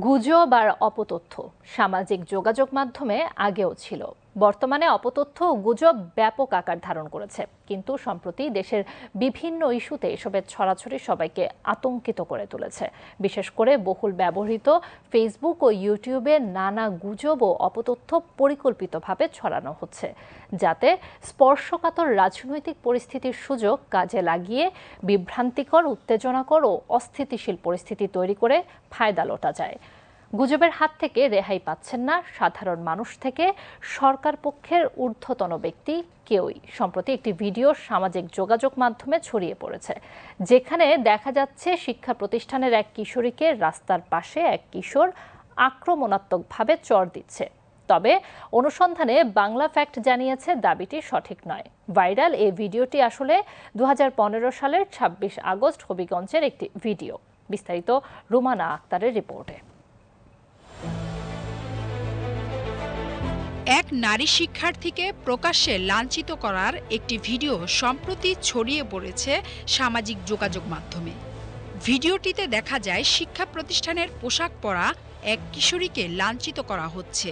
গুজব আর অপতথ্য সামাজিক যোগাযোগ মাধ্যমে আগেও ছিল। বর্তমানে অপতথ্য ও গুজব ব্যাপক আকার ধারণ করেছে, কিন্তু সম্প্রতি দেশের বিভিন্ন ইস্যুতে এসবের ছড়াছড়ি সবাইকে আতঙ্কিত করে তুলেছে। বিশেষ করে বহুল ব্যবহৃত ফেসবুক ও ইউটিউবে নানা গুজব ও অপতথ্য পরিকল্পিতভাবে ছড়ানো হচ্ছে, যাতে স্পর্শকাতর রাজনৈতিক পরিস্থিতির সুযোগ কাজে লাগিয়ে বিভ্রান্তিকর, উত্তেজনাকর ও অস্থিতিশীল পরিস্থিতি তৈরি করে ফায়দা লোটা যায়। গুজবের হাত থেকে রেহাই পাচ্ছেন না সাধারণ মানুষ থেকে সরকার পক্ষের ঊর্ধ্বতন ব্যক্তি কেউই। সম্প্রতি একটি ভিডিও সামাজিক যোগাযোগ মাধ্যমে ছড়িয়ে পড়েছে, যেখানে দেখা যাচ্ছে শিক্ষা প্রতিষ্ঠানের এক কিশোরীকে রাস্তার পাশে এক কিশোর আক্রমণাত্মকভাবে চড় দিচ্ছে। তবে অনুসন্ধানে বাংলা ফ্যাক্ট জানিয়েছে দাবিটি সঠিক নয়। ভাইরাল এই ভিডিওটি আসলে 2015 সালের 26 আগস্ট হবিগঞ্জের একটি ভিডিও। বিস্তারিত রুমানা আক্তারের রিপোর্টে। এক নারী শিক্ষার্থীকে প্রকাশ্যে লাঞ্ছিত করার একটি ভিডিও সম্প্রতি ছড়িয়ে পড়েছে সামাজিক যোগাযোগ মাধ্যমে। ভিডিওটিতে দেখা যায় শিক্ষা প্রতিষ্ঠানের পোশাক পরা এক কিশোরীকে লাঞ্ছিত করা হচ্ছে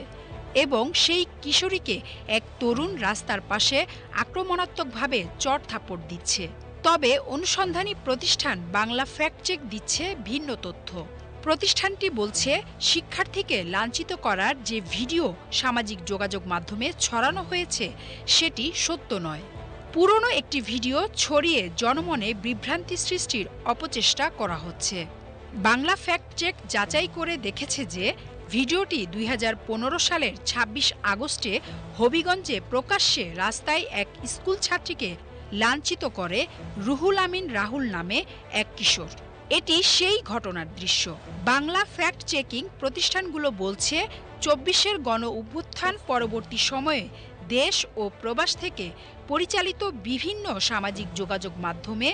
এবং সেই কিশোরীকে এক তরুণ রাস্তার পাশে আক্রমণাত্মকভাবে চড়-থাপ্পড় দিচ্ছে। তবে অনুসন্ধানী প্রতিষ্ঠান বাংলা ফ্যাক্ট চেক দিচ্ছে ভিন্ন তথ্য। প্রতিষ্ঠানটি বলছে, শিক্ষার্থীকে লাঞ্ছিত করার যে ভিডিও সামাজিক যোগাযোগ মাধ্যমে ছড়ানো হয়েছে সেটি সত্য নয়। পুরনো একটি ভিডিও ছড়িয়ে জনমনে বিভ্রান্তি সৃষ্টির অপচেষ্টা করা হচ্ছে। বাংলা ফ্যাক্ট চেক যাচাই করে দেখেছে যে ভিডিওটি 2015 সালের 26 আগস্টে হবিগঞ্জে প্রকাশ্যে রাস্তায় এক স্কুল ছাত্রীকে লাঞ্ছিত করে রুহুল আমিন রাহুল নামে এক কিশোর। এটি সেই ঘটনার দৃশ্য। বাংলা ফ্যাক্ট চেকিং প্রতিষ্ঠানগুলো বলছে, 24-এর গণ অভ্যুত্থান পরবর্তী সময়ে দেশ ও প্রবাস থেকে পরিচালিত বিভিন্ন সামাজিক যোগাযোগ মাধ্যমে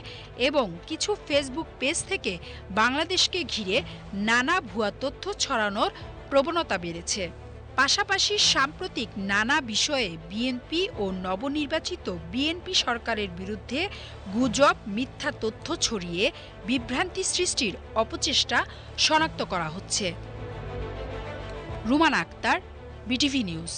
এবং কিছু ফেসবুক পেজ থেকে বাংলাদেশকে ঘিরে নানা ভুয়া তথ্য ছড়ানোর প্রবণতা বেড়েছে। পাশাপাশি সাম্প্রতিক নানা বিষয়ে বিএনপি ও নবনির্বাচিত বিএনপি সরকারের বিরুদ্ধে গুজব, মিথ্যা তথ্য ছড়িয়ে বিভ্রান্তি সৃষ্টির অপচেষ্টা শনাক্ত করা হচ্ছে। Rumana Akter, BTV news.